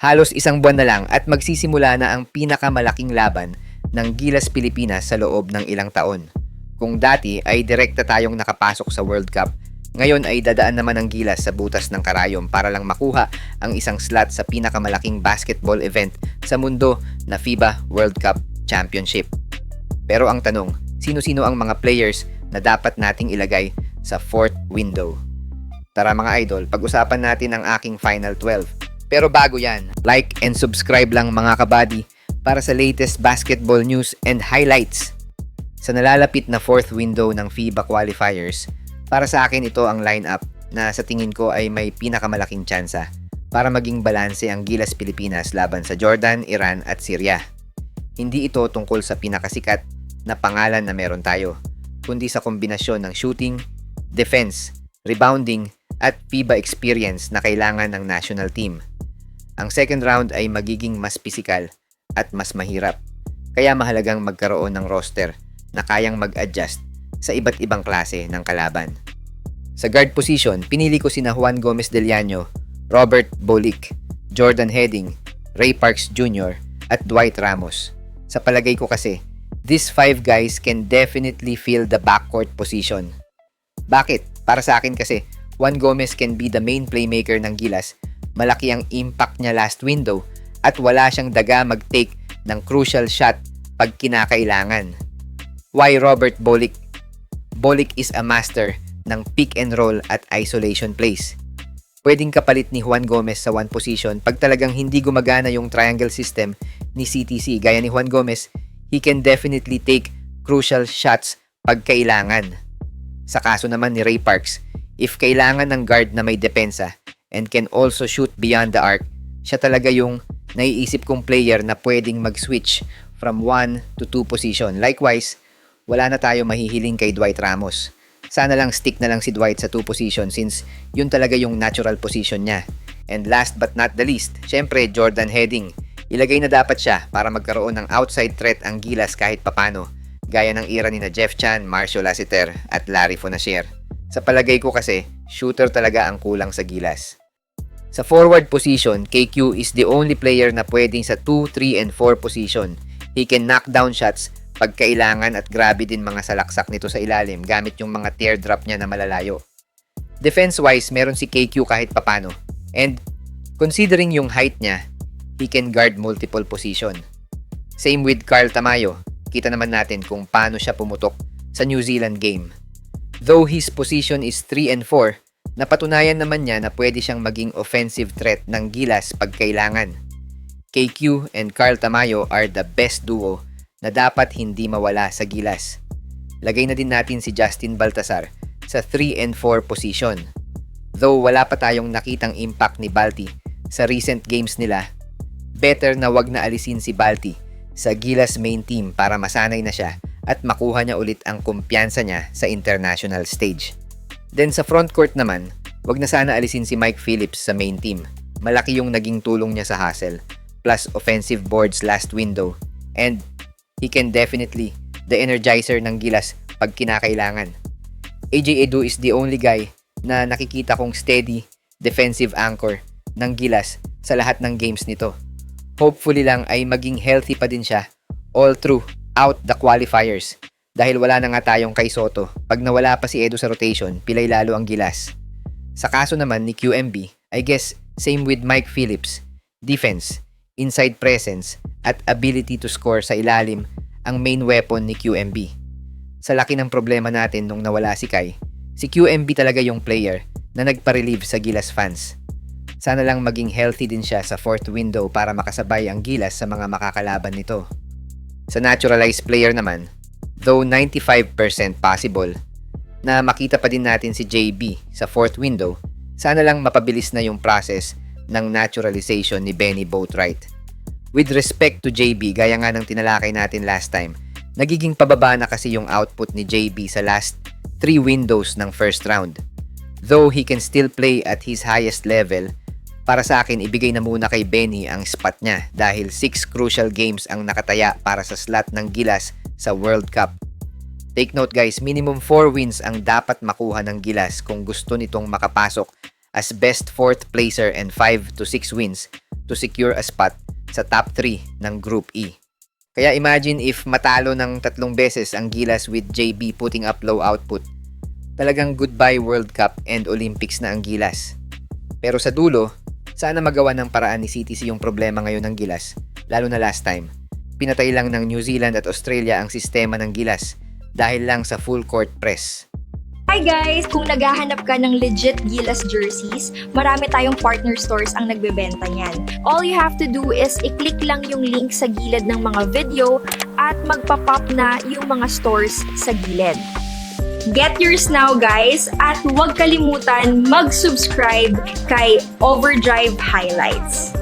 Halos isang buwan na lang at magsisimula na ang pinakamalaking laban ng Gilas Pilipinas sa loob ng ilang taon. Kung dati ay direkta tayong nakapasok sa World Cup, ngayon ay dadaan naman ang Gilas sa butas ng karayom para lang makuha ang isang slot sa pinakamalaking basketball event sa mundo na FIBA World Cup Championship. Pero ang tanong, sino-sino ang mga players na dapat nating ilagay sa fourth window? Tara mga idol, pag-usapan natin ang aking Final 12. Pero bago yan, like and subscribe lang mga kabady para sa latest basketball news and highlights. Sa nalalapit na fourth window ng FIBA qualifiers, para sa akin ito ang lineup na sa tingin ko ay may pinakamalaking tsansa para maging balanse ang Gilas Pilipinas laban sa Jordan, Iran at Syria. Hindi ito tungkol sa pinakasikat na pangalan na meron tayo, kundi sa kombinasyon ng shooting, defense, rebounding at FIBA experience na kailangan ng national team. Ang second round ay magiging mas pisikal at mas mahirap, kaya mahalagang magkaroon ng roster na kayang mag-adjust sa iba't ibang klase ng kalaban. Sa guard position, pinili ko sina Juan Gomez Deliano, Robert Bolick, Jordan Heading, Ray Parks Jr. at Dwight Ramos. Sa palagay ko kasi, these 5 guys can definitely fill the backcourt position. Bakit? Para sa akin kasi, Juan Gomez can be the main playmaker ng Gilas. Malaki ang impact niya last window at wala siyang daga mag-take ng crucial shot pag kinakailangan. Why Robert Bolick? Bolick is a master ng pick and roll at isolation plays. Pwedeng kapalit ni Juan Gomez sa one position pag talagang hindi gumagana yung triangle system ni CTC. Gaya ni Juan Gomez, he can definitely take crucial shots pag kailangan. Sa kaso naman ni Ray Parks, if kailangan ng guard na may depensa and can also shoot beyond the arc, siya talaga yung naiisip kong player na pwedeng mag-switch from 1 to 2 position. Likewise, wala na tayo mahihiling kay Dwight Ramos. Sana lang stick na lang si Dwight sa 2 position since yun talaga yung natural position niya. And last but not the least, syempre Jordan Heading. Ilagay na dapat siya para magkaroon ng outside threat ang Gilas kahit papano, gaya ng era ni na Jeff Chan, Marcio Lassiter at Larry Fonacier. Sa palagay ko kasi, shooter talaga ang kulang sa Gilas. Sa forward position, KQ is the only player na pwedeng sa 2, 3, and 4 position. He can knock down shots pag kailangan at grabe din mga salaksak nito sa ilalim gamit yung mga teardrop niya na malalayo. Defense-wise, meron si KQ kahit papano. And considering yung height niya, he can guard multiple position. Same with Carl Tamayo. Kita naman natin kung paano siya pumutok sa New Zealand game. Though his position is 3 and 4, napatunayan naman niya na pwede siyang maging offensive threat ng Gilas pag kailangan. KQ and Carl Tamayo are the best duo na dapat hindi mawala sa Gilas. Lagay na din natin si Justin Baltasar sa 3 and 4 position. Though wala pa tayong nakitang impact ni Balti sa recent games nila, better na wag na alisin si Balti sa Gilas main team para masanay na siya at makuha niya ulit ang kumpiyansa niya sa international stage. Then sa frontcourt naman, wag na sana alisin si Mike Phillips sa main team. Malaki yung naging tulong niya sa hustle, plus offensive boards last window, and he can definitely the energizer ng Gilas pag kinakailangan. AJ Edu is the only guy na nakikita kong steady defensive anchor ng Gilas sa lahat ng games nito. Hopefully lang ay maging healthy pa din siya all throughout the qualifiers. Dahil wala na nga tayong kay Soto, pag nawala pa si Edu sa rotation, pilay lalo ang Gilas. Sa kaso naman ni QMB, I guess same with Mike Phillips. Defense, inside presence, at ability to score sa ilalim ang main weapon ni QMB. Sa laki ng problema natin nung nawala si Kai, si QMB talaga yung player na nagpa-relieve sa Gilas fans. Sana lang maging healthy din siya sa fourth window para makasabay ang Gilas sa mga makakalaban nito. Sa naturalized player naman, though 95% possible na makita pa din natin si JB sa fourth window, sana lang mapabilis na yung process ng naturalization ni Benny Boatwright. With respect to JB, gaya nga ng tinalakay natin last time, nagiging pababa na kasi yung output ni JB sa last 3 windows ng first round. Though he can still play at his highest level, para sa akin ibigay na muna kay Benny ang spot niya dahil 6 crucial games ang nakataya para sa slot ng Gilas sa World Cup. Take note guys, minimum 4 wins ang dapat makuha ng Gilas kung gusto nitong makapasok as best 4th placer and 5 to 6 wins to to secure a spot sa top 3 ng Group E. Kaya imagine if matalo ng 3 beses ang Gilas with JB putting up low output. Talagang goodbye World Cup and Olympics na ang Gilas. Pero sa dulo, sana magawa ng paraan ni CTC yung problema ngayon ng Gilas, lalo na last time. Pinatay lang ng New Zealand at Australia ang sistema ng Gilas dahil lang sa full court press. Hi guys! Kung naghahanap ka ng legit Gilas jerseys, marami tayong partner stores ang nagbebenta niyan. All you have to do is i-click lang yung link sa gilid ng mga video at magpa-pop na yung mga stores sa gilid. Get yours now guys at huwag kalimutan mag-subscribe kay Overdrive Highlights.